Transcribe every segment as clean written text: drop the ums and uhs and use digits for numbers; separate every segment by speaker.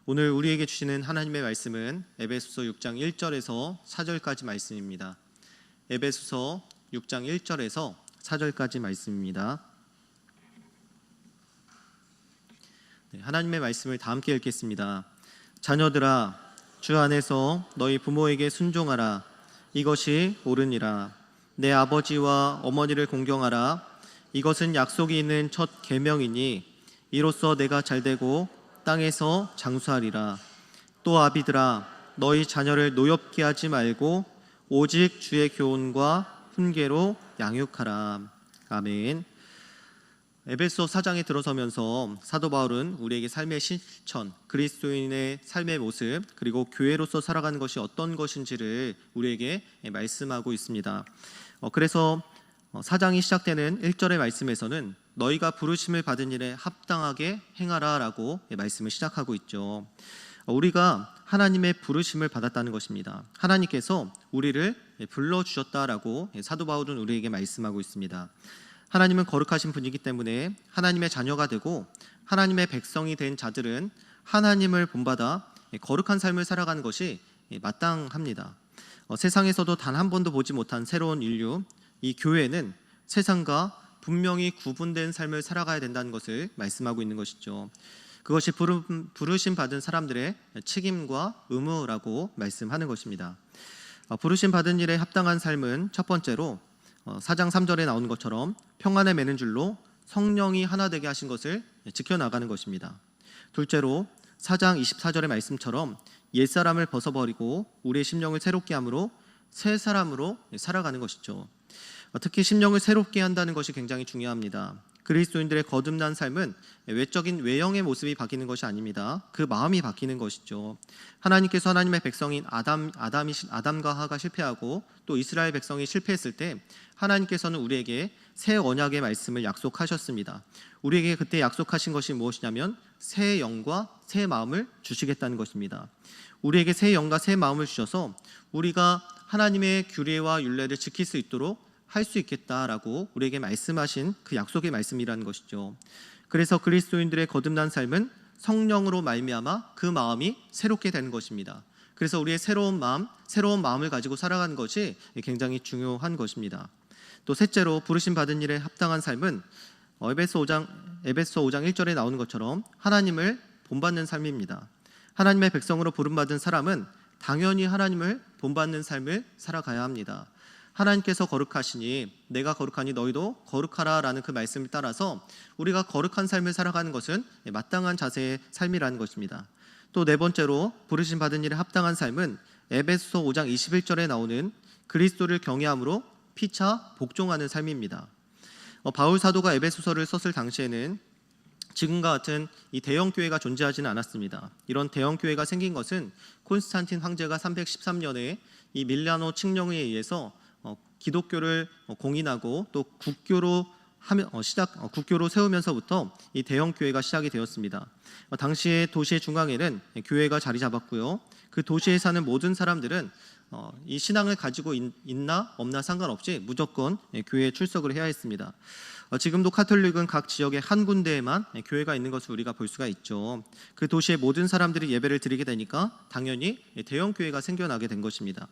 Speaker 1: 오늘 우리에게 주시는 하나님의 말씀은 에베소서 6장 1절에서 4절까지 말씀입니다. 에베소서 6장 1절에서 4절까지 말씀입니다. 하나님의 말씀을 다 함께 읽겠습니다. 자녀들아, 주 안에서 너희 부모에게 순종하라. 이것이 옳으니라. 내 아버지와 어머니를 공경하라. 이것은 약속이 있는 첫 계명이니 이로써 내가 잘되고 땅에서 장수하리라. 또 아비들아, 너희 자녀를 노엽게 하지 말고 오직 주의 교훈과 훈계로 양육하라. 아멘. 에베소 4장에 들어서면서 사도 바울은 우리에게 삶의 실천, 그리스도인의 삶의 모습, 그리고 교회로서 살아가는 것이 어떤 것인지를 우리에게 말씀하고 있습니다. 그래서 4장이 시작되는 1절의 말씀에서는 너희가 부르심을 받은 일에 합당하게 행하라 라고 말씀을 시작하고 있죠. 우리가 하나님의 부르심을 받았다는 것입니다. 하나님께서 우리를 불러주셨다라고 사도 바울은 우리에게 말씀하고 있습니다. 하나님은 거룩하신 분이기 때문에 하나님의 자녀가 되고 하나님의 백성이 된 자들은 하나님을 본받아 거룩한 삶을 살아가는 것이 마땅합니다. 세상에서도 단 한 번도 보지 못한 새로운 인류, 이 교회는 세상과 분명히 구분된 삶을 살아가야 된다는 것을 말씀하고 있는 것이죠. 그것이 부르심 받은 사람들의 책임과 의무라고 말씀하는 것입니다. 부르심 받은 일에 합당한 삶은 첫 번째로 4장 3절에 나오는 것처럼 평안에 매는 줄로 성령이 하나 되게 하신 것을 지켜나가는 것입니다. 둘째로 4장 24절의 말씀처럼 옛사람을 벗어버리고 우리의 심령을 새롭게 함으로 새 사람으로 살아가는 것이죠. 특히 심령을 새롭게 한다는 것이 굉장히 중요합니다. 그리스도인들의 거듭난 삶은 외적인 외형의 모습이 바뀌는 것이 아닙니다. 그 마음이 바뀌는 것이죠. 하나님께서 하나님의 백성인 아담과 하가 실패하고 또 이스라엘 백성이 실패했을 때 하나님께서는 우리에게 새 언약의 말씀을 약속하셨습니다. 우리에게 그때 약속하신 것이 무엇이냐면 새 영과 새 마음을 주시겠다는 것입니다. 우리에게 새 영과 새 마음을 주셔서 우리가 하나님의 규례와 율례를 지킬 수 있도록 할 수 있겠다라고 우리에게 말씀하신 그 약속의 말씀이라는 것이죠. 그래서 그리스도인들의 거듭난 삶은 성령으로 말미암아 그 마음이 새롭게 되는 것입니다. 그래서 우리의 새로운 마음을 가지고 살아가는 것이 굉장히 중요한 것입니다. 또 셋째로 부르심 받은 일에 합당한 삶은 에베소 5장 1절에 나오는 것처럼 하나님을 본받는 삶입니다. 하나님의 백성으로 부름받은 사람은 당연히 하나님을 본받는 삶을 살아가야 합니다. 하나님께서 거룩하시니 내가 거룩하니 너희도 거룩하라 라는 그 말씀을 따라서 우리가 거룩한 삶을 살아가는 것은 마땅한 자세의 삶이라는 것입니다. 또 네 번째로 부르심 받은 일에 합당한 삶은 에베소서 5장 21절에 나오는 그리스도를 경외함으로 피차 복종하는 삶입니다. 바울 사도가 에베소서를 썼을 당시에는 지금과 같은 이 대형 교회가 존재하지는 않았습니다. 이런 대형 교회가 생긴 것은 콘스탄틴 황제가 313년에 이 밀라노 칙령에 의해서 기독교를 공인하고 또 국교로 세우면서부터 이 대형 교회가 시작이 되었습니다. 당시에 도시의 중앙에는 교회가 자리 잡았고요. 그 도시에 사는 모든 사람들은 이 신앙을 가지고 있나 없나 상관없이 무조건 교회에 출석을 해야 했습니다. 지금도 카톨릭은 각 지역에 한 군데에만 교회가 있는 것을 우리가 볼 수가 있죠. 그 도시의 모든 사람들이 예배를 드리게 되니까 당연히 대형 교회가 생겨나게 된 것입니다.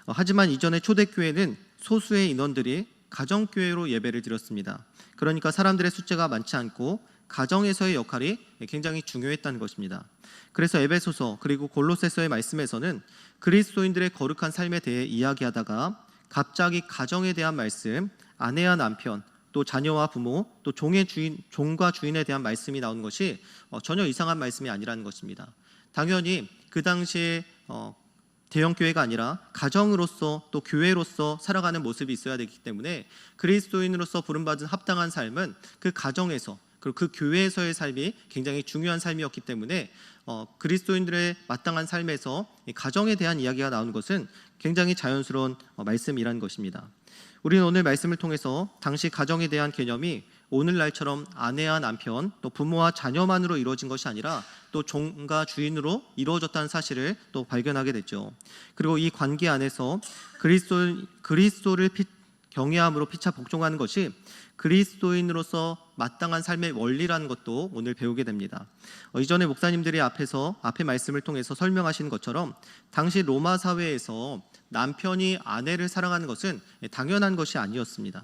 Speaker 1: 하지만 이전에 초대교회는 소수의 인원들이 가정교회로 예배를 드렸습니다. 그러니까 사람들의 숫자가 많지 않고 가정에서의 역할이 굉장히 중요했다는 것입니다. 그래서 에베소서 그리고 골로새서의 말씀에서는 그리스도인들의 거룩한 삶에 대해 이야기하다가 갑자기 가정에 대한 말씀, 아내와 남편, 또 자녀와 부모, 또 종과 주인에 대한 말씀이 나오는 것이 전혀 이상한 말씀이 아니라는 것입니다. 당연히 그 당시에 대형 교회가 아니라 가정으로서 또 교회로서 살아가는 모습이 있어야 되기 때문에 그리스도인으로서 부름받은 합당한 삶은 그 가정에서 그리고 그 교회에서의 삶이 굉장히 중요한 삶이었기 때문에 그리스도인들의 마땅한 삶에서 가정에 대한 이야기가 나오는 것은 굉장히 자연스러운 말씀이라는 것입니다. 우리는 오늘 말씀을 통해서 당시 가정에 대한 개념이 오늘날처럼 아내와 남편 또 부모와 자녀만으로 이루어진 것이 아니라 또 종과 주인으로 이루어졌다는 사실을 또 발견하게 됐죠. 그리고 이 관계 안에서 그리스도를 경외함으로 피차 복종하는 것이 그리스도인으로서 마땅한 삶의 원리라는 것도 오늘 배우게 됩니다. 이전에 목사님들이 앞에 말씀을 통해서 설명하신 것처럼 당시 로마 사회에서 남편이 아내를 사랑하는 것은 당연한 것이 아니었습니다.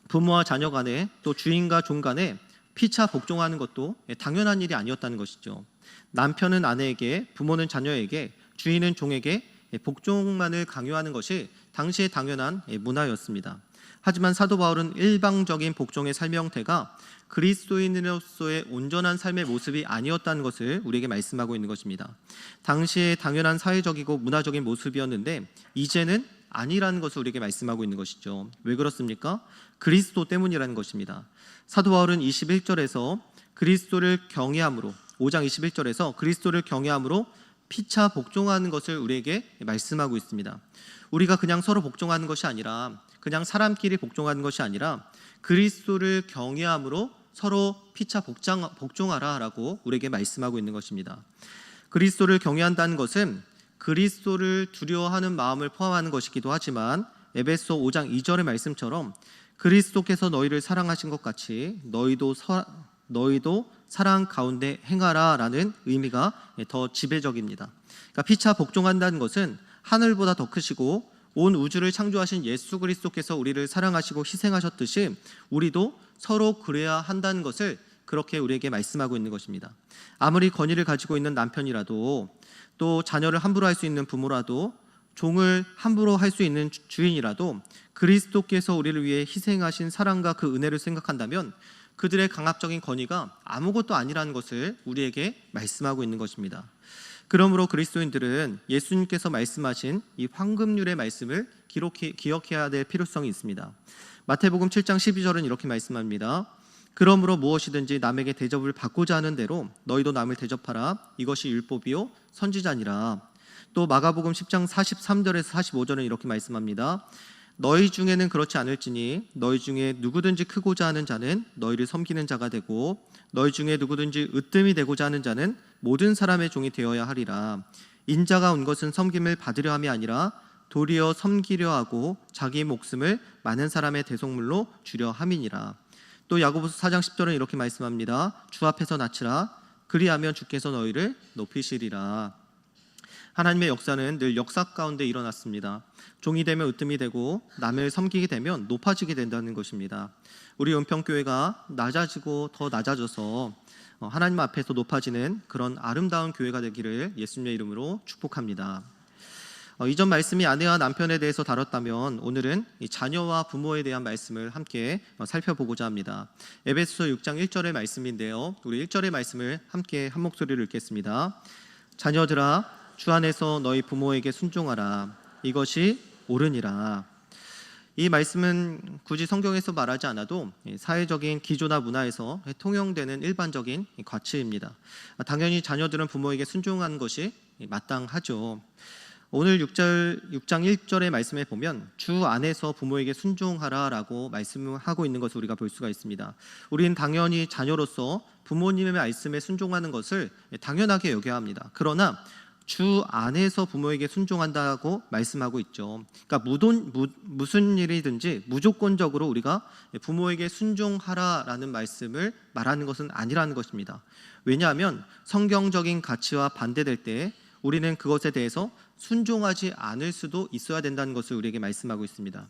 Speaker 1: 부모와 자녀 간에 또 주인과 종 간에 피차 복종하는 것도 당연한 일이 아니었다는 것이죠. 남편은 아내에게, 부모는 자녀에게, 주인은 종에게 복종만을 강요하는 것이 당시의 당연한 문화였습니다. 하지만 사도 바울은 일방적인 복종의 삶의 형태가 그리스도인으로서의 온전한 삶의 모습이 아니었다는 것을 우리에게 말씀하고 있는 것입니다. 당시의 당연한 사회적이고 문화적인 모습이었는데 이제는 아니라는 것을 우리에게 말씀하고 있는 것이죠. 왜 그렇습니까? 그리스도 때문이라는 것입니다. 사도 바울은 21절에서 그리스도를 경외함으로 5장 21절에서 그리스도를 경외함으로 피차 복종하는 것을 우리에게 말씀하고 있습니다. 우리가 그냥 서로 복종하는 것이 아니라 그냥 사람끼리 복종하는 것이 아니라 그리스도를 경외함으로 서로 피차 복종하라라고 우리에게 말씀하고 있는 것입니다. 그리스도를 경외한다는 것은 그리스도를 두려워하는 마음을 포함하는 것이기도 하지만 에베소 5장 2절의 말씀처럼 그리스도께서 너희를 사랑하신 것 같이 너희도 사랑 가운데 행하라 라는 의미가 더 지배적입니다. 그러니까 피차 복종한다는 것은 하늘보다 더 크시고 온 우주를 창조하신 예수 그리스도께서 우리를 사랑하시고 희생하셨듯이 우리도 서로 그래야 한다는 것을 그렇게 우리에게 말씀하고 있는 것입니다. 아무리 권위를 가지고 있는 남편이라도 또 자녀를 함부로 할 수 있는 부모라도 종을 함부로 할 수 있는 주인이라도 그리스도께서 우리를 위해 희생하신 사랑과 그 은혜를 생각한다면 그들의 강압적인 권위가 아무것도 아니라는 것을 우리에게 말씀하고 있는 것입니다. 그러므로 그리스도인들은 예수님께서 말씀하신 이 황금률의 말씀을 기억해야 될 필요성이 있습니다. 마태복음 7장 12절은 이렇게 말씀합니다. 그러므로 무엇이든지 남에게 대접을 받고자 하는 대로 너희도 남을 대접하라. 이것이 율법이요 선지자니라. 또 마가복음 10장 43절에서 45절은 이렇게 말씀합니다. 너희 중에는 그렇지 않을지니 너희 중에 누구든지 크고자 하는 자는 너희를 섬기는 자가 되고 너희 중에 누구든지 으뜸이 되고자 하는 자는 모든 사람의 종이 되어야 하리라. 인자가 온 것은 섬김을 받으려 함이 아니라 도리어 섬기려 하고 자기 목숨을 많은 사람의 대속물로 주려 함이니라. 또 야고보서 4장 10절은 이렇게 말씀합니다. 주 앞에서 낮추라. 그리하면 주께서 너희를 높이시리라. 하나님의 역사는 늘 역사 가운데 일어났습니다. 종이 되면 으뜸이 되고 남을 섬기게 되면 높아지게 된다는 것입니다. 우리 은평교회가 낮아지고 더 낮아져서 하나님 앞에서 높아지는 그런 아름다운 교회가 되기를 예수님의 이름으로 축복합니다. 이전 말씀이 아내와 남편에 대해서 다뤘다면 오늘은 자녀와 부모에 대한 말씀을 함께 살펴보고자 합니다. 에베소서 6장 1절의 말씀인데요. 우리 1절의 말씀을 함께 한 목소리로 읽겠습니다. 자녀들아 주 안에서 너희 부모에게 순종하라. 이것이 옳으니라. 이 말씀은 굳이 성경에서 말하지 않아도 사회적인 기조나 문화에서 통용되는 일반적인 가치입니다. 당연히 자녀들은 부모에게 순종하는 것이 마땅하죠. 오늘 6장 1절의 말씀에 보면 주 안에서 부모에게 순종하라라고 말씀하고 있는 것을 우리가 볼 수가 있습니다. 우리는 당연히 자녀로서 부모님의 말씀에 순종하는 것을 당연하게 여겨야 합니다. 그러나 주 안에서 부모에게 순종한다고 말씀하고 있죠. 그러니까 무슨 일이든지 무조건적으로 우리가 부모에게 순종하라라는 말씀을 말하는 것은 아니라는 것입니다. 왜냐하면 성경적인 가치와 반대될 때 우리는 그것에 대해서 순종하지 않을 수도 있어야 된다는 것을 우리에게 말씀하고 있습니다.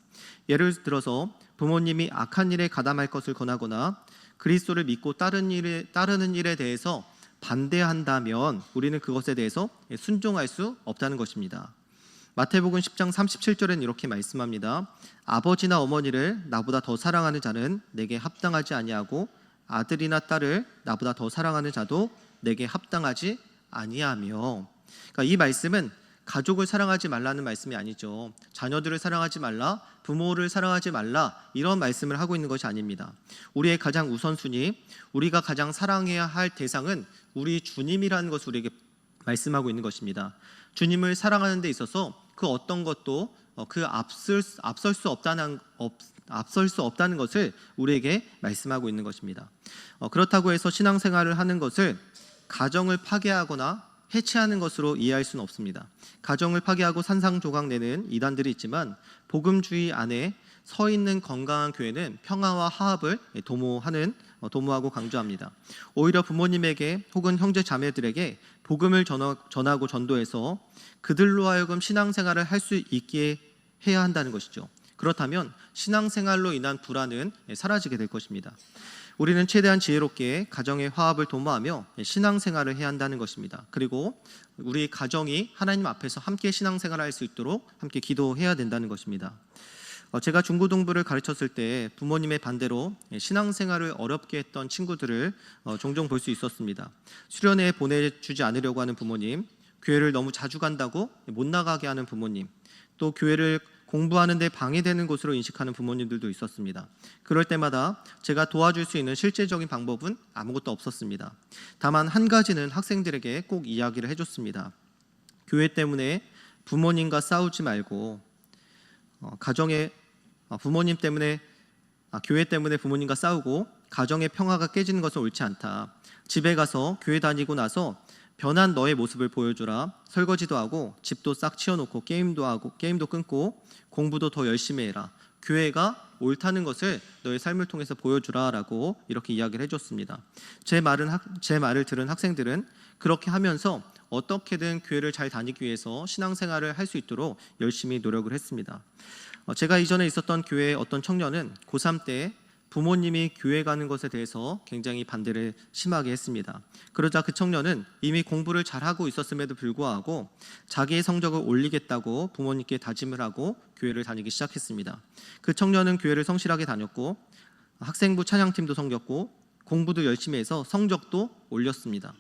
Speaker 1: 예를 들어서 부모님이 악한 일에 가담할 것을 권하거나 그리스도를 믿고 따르는 일에 대해서 반대한다면 우리는 그것에 대해서 순종할 수 없다는 것입니다. 마태복음 10장 37절에는 이렇게 말씀합니다. 아버지나 어머니를 나보다 더 사랑하는 자는 내게 합당하지 아니하고 아들이나 딸을 나보다 더 사랑하는 자도 내게 합당하지 아니하며. 그러니까 이 말씀은 가족을 사랑하지 말라는 말씀이 아니죠. 자녀들을 사랑하지 말라, 부모를 사랑하지 말라 이런 말씀을 하고 있는 것이 아닙니다. 우리의 가장 우선순위, 우리가 가장 사랑해야 할 대상은 우리 주님이라는 것을 우리에게 말씀하고 있는 것입니다. 주님을 사랑하는 데 있어서 그 어떤 것도 앞설 수 없다는 것을 우리에게 말씀하고 있는 것입니다. 그렇다고 해서 신앙생활을 하는 것을 가정을 파괴하거나 해체하는 것으로 이해할 수는 없습니다. 가정을 파괴하고 산상조각 내는 이단들이 있지만 복음주의 안에 서 있는 건강한 교회는 평화와 화합을 도모하고 강조합니다. 오히려 부모님에게 혹은 형제 자매들에게 복음을 전하고 전도해서 그들로 하여금 신앙생활을 할 수 있게 해야 한다는 것이죠. 그렇다면 신앙생활로 인한 불안은 사라지게 될 것입니다. 우리는 최대한 지혜롭게 가정의 화합을 도모하며 신앙생활을 해야 한다는 것입니다. 그리고 우리 가정이 하나님 앞에서 함께 신앙생활을 할 수 있도록 함께 기도해야 된다는 것입니다. 제가 중고등부를 가르쳤을 때 부모님의 반대로 신앙생활을 어렵게 했던 친구들을 종종 볼 수 있었습니다. 수련회에 보내주지 않으려고 하는 부모님, 교회를 너무 자주 간다고 못 나가게 하는 부모님, 또 교회를 공부하는 데 방해되는 곳으로 인식하는 부모님들도 있었습니다. 그럴 때마다 제가 도와줄 수 있는 실제적인 방법은 아무것도 없었습니다. 다만 한 가지는 학생들에게 꼭 이야기를 해줬습니다. 교회 때문에 부모님과 싸우지 말고 교회 때문에 부모님과 싸우고 가정의 평화가 깨지는 것은 옳지 않다. 집에 가서 교회 다니고 나서 변한 너의 모습을 보여주라. 설거지도 하고 집도 싹 치워놓고 게임도 끊고 공부도 더 열심히 해라. 교회가 옳다는 것을 너의 삶을 통해서 보여주라 라고 이렇게 이야기를 해줬습니다. 제 말을 들은 학생들은 그렇게 하면서 어떻게든 교회를 잘 다니기 위해서 신앙생활을 할 수 있도록 열심히 노력을 했습니다. 제가 이전에 있었던 교회의 어떤 청년은 고3 때 부모님이 교회 가는 것에 대해서 굉장히 반대를 심하게 했습니다. 그러자 그 청년은 이미 공부를 잘하고 있었음에도 불구하고 자기의 성적을 올리겠다고 부모님께 다짐을 하고 교회를 다니기 시작했습니다. 그 청년은 교회를 성실하게 다녔고 학생부 찬양팀도 섬겼고 공부도 열심히 해서 성적도 올렸습니다.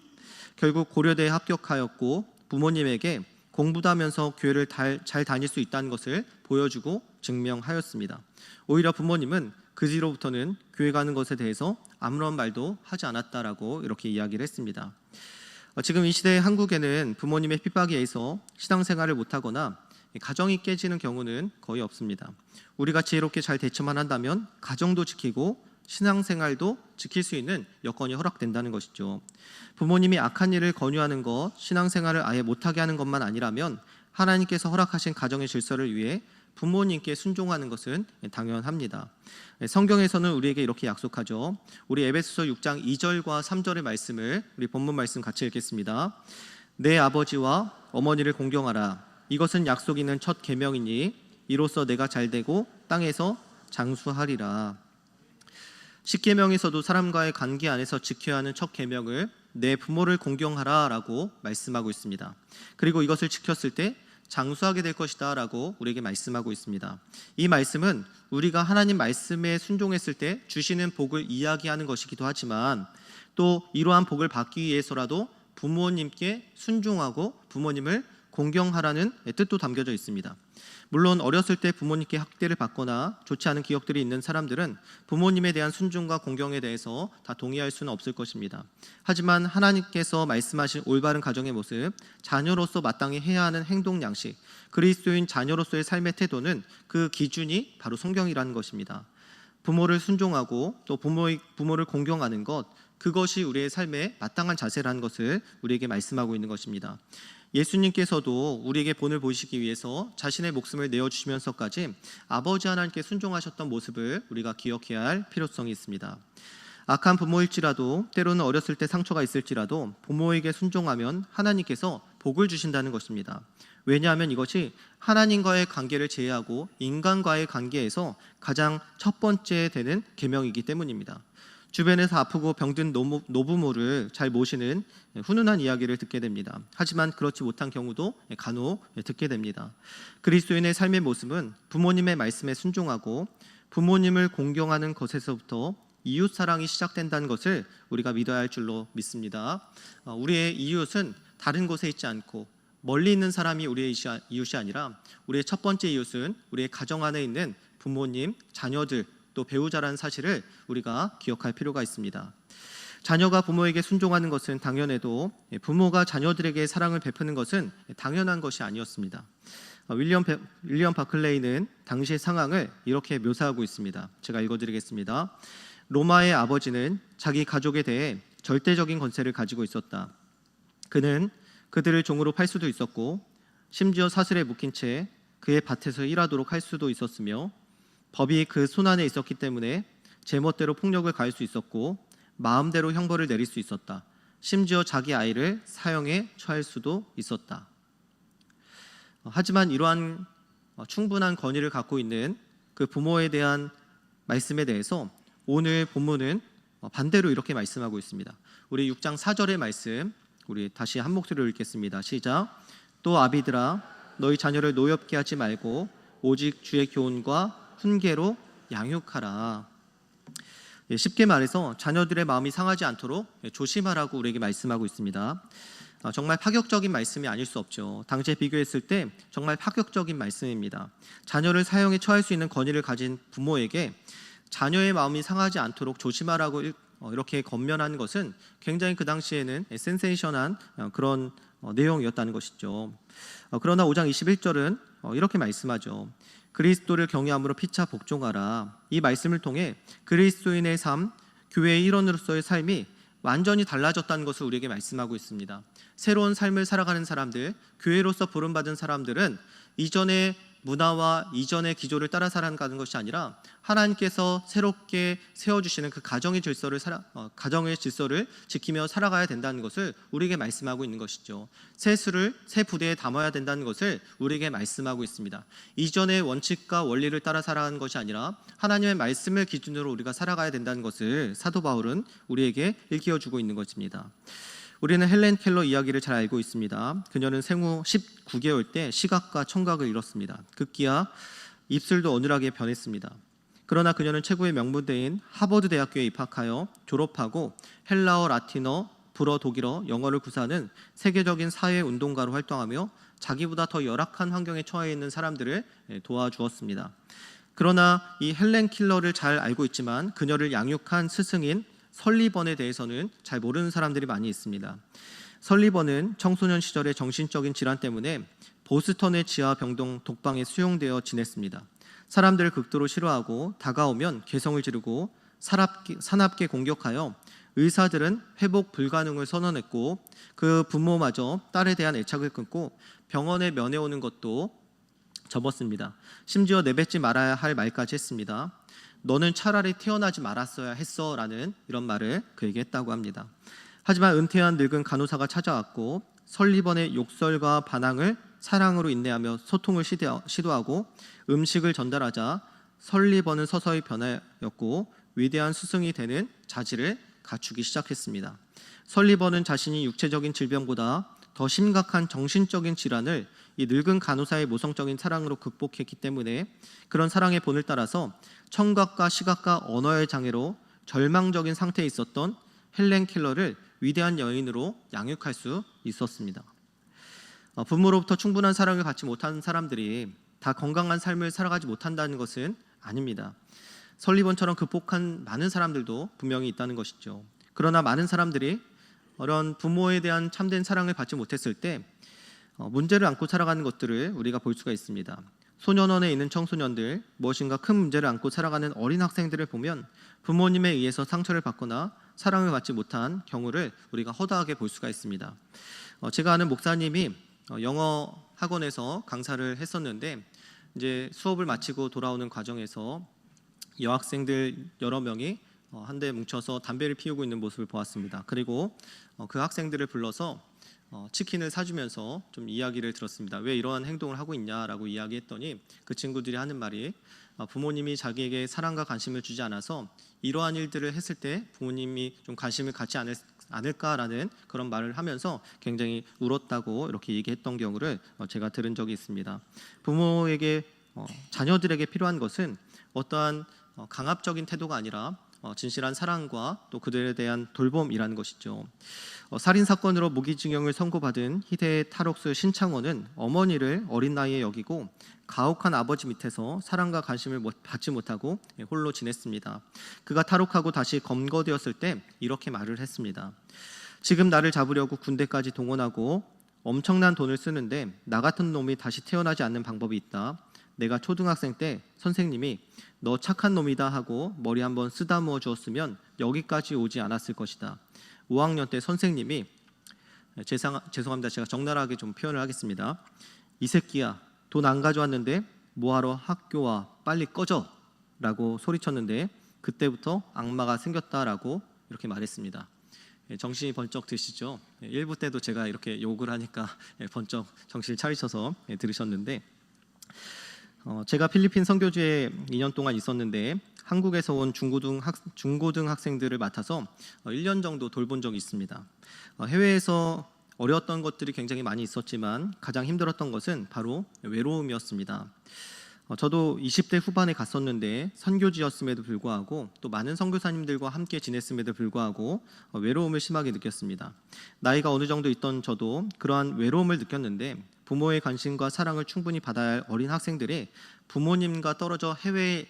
Speaker 1: 결국 고려대에 합격하였고 부모님에게 공부도 하면서 교회를 잘 다닐 수 있다는 것을 보여주고 증명하였습니다. 오히려 부모님은 그 뒤로부터는 교회 가는 것에 대해서 아무런 말도 하지 않았다라고 이렇게 이야기를 했습니다. 지금 이 시대의 한국에는 부모님의 핍박에 의해서 신앙생활을 못하거나 가정이 깨지는 경우는 거의 없습니다. 우리가 지혜롭게 잘 대처만 한다면 가정도 지키고 신앙생활도 지킬 수 있는 여건이 허락된다는 것이죠. 부모님이 악한 일을 권유하는 것, 신앙생활을 아예 못하게 하는 것만 아니라면 하나님께서 허락하신 가정의 질서를 위해 부모님께 순종하는 것은 당연합니다. 성경에서는 우리에게 이렇게 약속하죠. 우리 에베소서 6장 2절과 3절의 말씀을 우리 본문 말씀 같이 읽겠습니다. 내 아버지와 어머니를 공경하라. 이것은 약속 있는 첫 계명이니 이로써 내가 잘되고 땅에서 장수하리라. 십계명에서도 사람과의 관계 안에서 지켜야 하는 첫 계명을 내 부모를 공경하라 라고 말씀하고 있습니다. 그리고 이것을 지켰을 때 장수하게 될 것이다 라고 우리에게 말씀하고 있습니다. 이 말씀은 우리가 하나님 말씀에 순종했을 때 주시는 복을 이야기하는 것이기도 하지만 또 이러한 복을 받기 위해서라도 부모님께 순종하고 부모님을 공경하라는 뜻도 담겨져 있습니다. 물론 어렸을 때 부모님께 학대를 받거나 좋지 않은 기억들이 있는 사람들은 부모님에 대한 순종과 공경에 대해서 다 동의할 수는 없을 것입니다. 하지만 하나님께서 말씀하신 올바른 가정의 모습, 자녀로서 마땅히 해야 하는 행동 양식, 그리스도인 자녀로서의 삶의 태도는 그 기준이 바로 성경이라는 것입니다. 부모를 순종하고 또 부모를 공경하는 것, 그것이 우리의 삶의 마땅한 자세라는 것을 우리에게 말씀하고 있는 것입니다. 예수님께서도 우리에게 본을 보이시기 위해서 자신의 목숨을 내어주시면서까지 아버지 하나님께 순종하셨던 모습을 우리가 기억해야 할 필요성이 있습니다. 악한 부모일지라도 때로는 어렸을 때 상처가 있을지라도 부모에게 순종하면 하나님께서 복을 주신다는 것입니다. 왜냐하면 이것이 하나님과의 관계를 제외하고 인간과의 관계에서 가장 첫 번째 되는 계명이기 때문입니다. 주변에서 아프고 병든 노부모를 잘 모시는 훈훈한 이야기를 듣게 됩니다. 하지만 그렇지 못한 경우도 간혹 듣게 됩니다. 그리스도인의 삶의 모습은 부모님의 말씀에 순종하고 부모님을 공경하는 것에서부터 이웃 사랑이 시작된다는 것을 우리가 믿어야 할 줄로 믿습니다. 우리의 이웃은 다른 곳에 있지 않고 멀리 있는 사람이 우리의 이웃이 아니라 우리의 첫 번째 이웃은 우리의 가정 안에 있는 부모님, 자녀들, 또 배우자라는 사실을 우리가 기억할 필요가 있습니다. 자녀가 부모에게 순종하는 것은 당연해도 부모가 자녀들에게 사랑을 베푸는 것은 당연한 것이 아니었습니다. 윌리엄 바클레이는 당시의 상황을 이렇게 묘사하고 있습니다. 제가 읽어드리겠습니다. 로마의 아버지는 자기 가족에 대해 절대적인 권세를 가지고 있었다. 그는 그들을 종으로 팔 수도 있었고 심지어 사슬에 묶인 채 그의 밭에서 일하도록 할 수도 있었으며 법이 그 손안에 있었기 때문에 제멋대로 폭력을 가할 수 있었고 마음대로 형벌을 내릴 수 있었다. 심지어 자기 아이를 사형에 처할 수도 있었다. 하지만 이러한 충분한 권위를 갖고 있는 그 부모에 대한 말씀에 대해서 오늘 본문은 반대로 이렇게 말씀하고 있습니다. 우리 6장 4절의 말씀 우리 다시 한 목소리로 읽겠습니다. 시작. 또 아비들아 너희 자녀를 노엽게 하지 말고 오직 주의 교훈과 훈계로 양육하라. 쉽게 말해서 자녀들의 마음이 상하지 않도록 조심하라고 우리에게 말씀하고 있습니다. 정말 파격적인 말씀이 아닐 수 없죠. 당시에 비교했을 때 정말 파격적인 말씀입니다. 자녀를 사형에 처할 수 있는 권위를 가진 부모에게 자녀의 마음이 상하지 않도록 조심하라고 이렇게 권면한 것은 굉장히 그 당시에는 센세이션한 그런 내용이었다는 것이죠. 그러나 5장 21절은 이렇게 말씀하죠. 그리스도를 경외함으로 피차 복종하라. 이 말씀을 통해 그리스도인의 삶, 교회의 일원으로서의 삶이 완전히 달라졌다는 것을 우리에게 말씀하고 있습니다. 새로운 삶을 살아가는 사람들, 교회로서 부름받은 사람들은 이전의 문화와 이전의 기조를 따라 살아가는 것이 아니라 하나님께서 새롭게 세워주시는 그 가정의 질서를 지키며 살아가야 된다는 것을 우리에게 말씀하고 있는 것이죠. 새 수를 새 부대에 담아야 된다는 것을 우리에게 말씀하고 있습니다. 이전의 원칙과 원리를 따라 살아가는 것이 아니라 하나님의 말씀을 기준으로 우리가 살아가야 된다는 것을 사도 바울은 우리에게 일깨워주고 있는 것입니다. 우리는 헬렌 켈러 이야기를 잘 알고 있습니다. 그녀는 생후 19개월 때 시각과 청각을 잃었습니다. 급기야 입술도 어눌하게 변했습니다. 그러나 그녀는 최고의 명문대인 하버드 대학교에 입학하여 졸업하고 헬라어, 라틴어, 불어, 독일어, 영어를 구사하는 세계적인 사회운동가로 활동하며 자기보다 더 열악한 환경에 처해 있는 사람들을 도와주었습니다. 그러나 이 헬렌 켈러를 잘 알고 있지만 그녀를 양육한 스승인 설리번에 대해서는 잘 모르는 사람들이 많이 있습니다. 설리번은 청소년 시절의 정신적인 질환 때문에 보스턴의 지하 병동 독방에 수용되어 지냈습니다. 사람들을 극도로 싫어하고 다가오면 개성을 지르고 사납게 공격하여 의사들은 회복 불가능을 선언했고 그 부모마저 딸에 대한 애착을 끊고 병원에 면회오는 것도 접었습니다. 심지어 내뱉지 말아야 할 말까지 했습니다. 너는 차라리 태어나지 말았어야 했어 라는 이런 말을 그에게 했다고 합니다. 하지만 은퇴한 늙은 간호사가 찾아왔고 설리번의 욕설과 반항을 사랑으로 인내하며 소통을 시도하고 음식을 전달하자 설리번은 서서히 변하였고 위대한 스승이 되는 자질을 갖추기 시작했습니다. 설리번은 자신이 육체적인 질병보다 더 심각한 정신적인 질환을 이 늙은 간호사의 모성적인 사랑으로 극복했기 때문에 그런 사랑의 본을 따라서 청각과 시각과 언어의 장애로 절망적인 상태에 있었던 헬렌 켈러를 위대한 여인으로 양육할 수 있었습니다. 부모로부터 충분한 사랑을 받지 못한 사람들이 다 건강한 삶을 살아가지 못한다는 것은 아닙니다. 설리번처럼 극복한 많은 사람들도 분명히 있다는 것이죠. 그러나 많은 사람들이 이런 부모에 대한 참된 사랑을 받지 못했을 때 문제를 안고 살아가는 것들을 우리가 볼 수가 있습니다. 소년원에 있는 청소년들, 무엇인가 큰 문제를 안고 살아가는 어린 학생들을 보면 부모님에 의해서 상처를 받거나 사랑을 받지 못한 경우를 우리가 허다하게 볼 수가 있습니다. 제가 아는 목사님이 영어 학원에서 강사를 했었는데 이제 수업을 마치고 돌아오는 과정에서 여학생들 여러 명이 한데 뭉쳐서 담배를 피우고 있는 모습을 보았습니다. 그리고 그 학생들을 불러서 치킨을 사주면서 좀 이야기를 들었습니다. 왜 이러한 행동을 하고 있냐라고 이야기했더니 그 친구들이 하는 말이 부모님이 자기에게 사랑과 관심을 주지 않아서 이러한 일들을 했을 때 부모님이 좀 관심을 갖지 않을까라는 그런 말을 하면서 굉장히 울었다고 이렇게 얘기했던 경우를 제가 들은 적이 있습니다. 부모에게 자녀들에게 필요한 것은 어떠한 강압적인 태도가 아니라 진실한 사랑과 또 그들에 대한 돌봄이라는 것이죠. 살인 사건으로 무기징역을 선고받은 희대의 탈옥수 신창원은 어머니를 어린 나이에 여기고 가혹한 아버지 밑에서 사랑과 관심을 받지 못하고 홀로 지냈습니다. 그가 탈옥하고 다시 검거되었을 때 이렇게 말을 했습니다. 지금 나를 잡으려고 군대까지 동원하고 엄청난 돈을 쓰는데 나 같은 놈이 다시 태어나지 않는 방법이 있다. 내가 초등학생 때 선생님이 너 착한 놈이다 하고 머리 한번 쓰다듬어 주었으면 여기까지 오지 않았을 것이다. 5학년 때 선생님이 죄송합니다. 제가 적나라하게 좀 표현을 하겠습니다. 이 새끼야, 돈 안 가져왔는데 뭐하러 학교와, 빨리 꺼져 라고 소리쳤는데 그때부터 악마가 생겼다라고 이렇게 말했습니다. 정신이 번쩍 드시죠? 1부 때도 제가 이렇게 욕을 하니까 번쩍 정신을 차리셔서 들으셨는데, 제가 필리핀 선교지에 2년 동안 있었는데 한국에서 온 중고등 학생들을 맡아서 1년 정도 돌본 적이 있습니다. 해외에서 어려웠던 것들이 굉장히 많이 있었지만 가장 힘들었던 것은 바로 외로움이었습니다. 저도 20대 후반에 갔었는데 선교지였음에도 불구하고 또 많은 선교사님들과 함께 지냈음에도 불구하고 외로움을 심하게 느꼈습니다. 나이가 어느 정도 있던 저도 그러한 외로움을 느꼈는데, 부모의 관심과 사랑을 충분히 받아야 할 어린 학생들이 부모님과 떨어져 해외에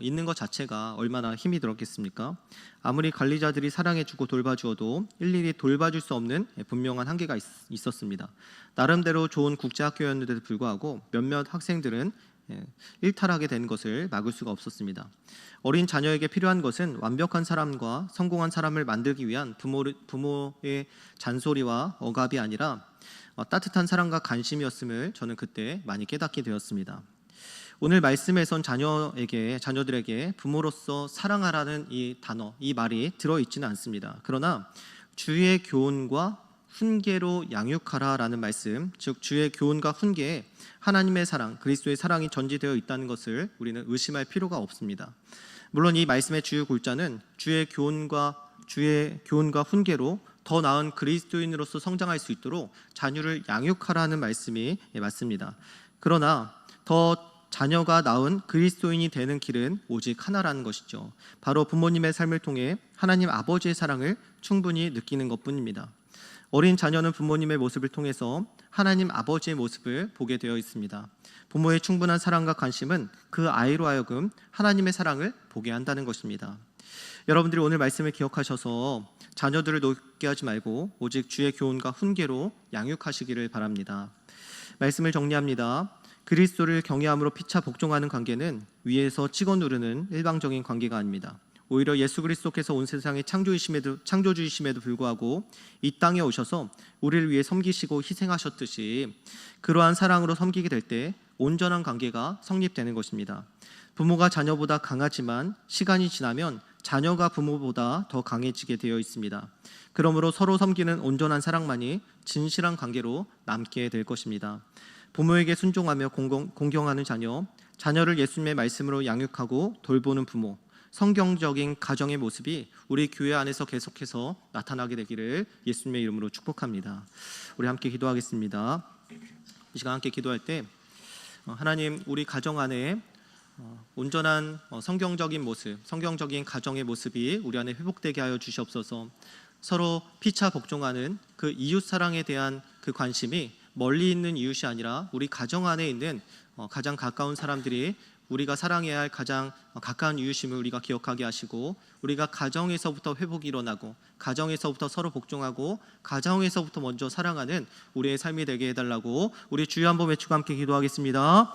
Speaker 1: 있는 것 자체가 얼마나 힘이 들었겠습니까? 아무리 관리자들이 사랑해주고 돌봐주어도 일일이 돌봐줄 수 없는 분명한 한계가 있었습니다. 나름대로 좋은 국제학교였는데도 불구하고 몇몇 학생들은 일탈하게 된 것을 막을 수가 없었습니다. 어린 자녀에게 필요한 것은 완벽한 사람과 성공한 사람을 만들기 위한 부모의 잔소리와 억압이 아니라 따뜻한 사랑과 관심이었음을 저는 그때 많이 깨닫게 되었습니다. 오늘 말씀에선 자녀들에게 부모로서 사랑하라는 이 단어, 이 말이 들어있지는 않습니다. 그러나 주의 교훈과 훈계로 양육하라라는 말씀, 즉 주의 교훈과 훈계에 하나님의 사랑, 그리스도의 사랑이 전지되어 있다는 것을 우리는 의심할 필요가 없습니다. 물론 이 말씀의 주요 골자는 주의 교훈과 훈계로 더 나은 그리스도인으로서 성장할 수 있도록 자녀를 양육하라는 말씀이 맞습니다. 그러나 더 자녀가 낳은 그리스도인이 되는 길은 오직 하나라는 것이죠. 바로 부모님의 삶을 통해 하나님 아버지의 사랑을 충분히 느끼는 것뿐입니다. 어린 자녀는 부모님의 모습을 통해서 하나님 아버지의 모습을 보게 되어 있습니다. 부모의 충분한 사랑과 관심은 그 아이로 하여금 하나님의 사랑을 보게 한다는 것입니다. 여러분들이 오늘 말씀을 기억하셔서 자녀들을 높게 하지 말고 오직 주의 교훈과 훈계로 양육하시기를 바랍니다. 말씀을 정리합니다. 그리스도를 경외함으로 피차 복종하는 관계는 위에서 찍어 누르는 일방적인 관계가 아닙니다. 오히려 예수 그리스도께서 온 세상의 창조주이심에도 불구하고 이 땅에 오셔서 우리를 위해 섬기시고 희생하셨듯이 그러한 사랑으로 섬기게 될 때 온전한 관계가 성립되는 것입니다. 부모가 자녀보다 강하지만 시간이 지나면 자녀가 부모보다 더 강해지게 되어 있습니다. 그러므로 서로 섬기는 온전한 사랑만이 진실한 관계로 남게 될 것입니다. 부모에게 순종하며 공경하는 자녀를 예수님의 말씀으로 양육하고 돌보는 부모, 성경적인 가정의 모습이 우리 교회 안에서 계속해서 나타나게 되기를 예수님의 이름으로 축복합니다. 우리 함께 기도하겠습니다. 이 시간 함께 기도할 때 하나님, 우리 가정 안에 온전한 성경적인 모습, 성경적인 가정의 모습이 우리 안에 회복되게 하여 주시옵소서. 서로 피차 복종하는 그 이웃 사랑에 대한 그 관심이 멀리 있는 이웃이 아니라 우리 가정 안에 있는 가장 가까운 사람들이 우리가 사랑해야 할 가장 가까운 이웃임을 우리가 기억하게 하시고, 우리가 가정에서부터 회복이 일어나고 가정에서부터 서로 복종하고 가정에서부터 먼저 사랑하는 우리의 삶이 되게 해달라고 우리 주여 한번 외치고 함께 기도하겠습니다.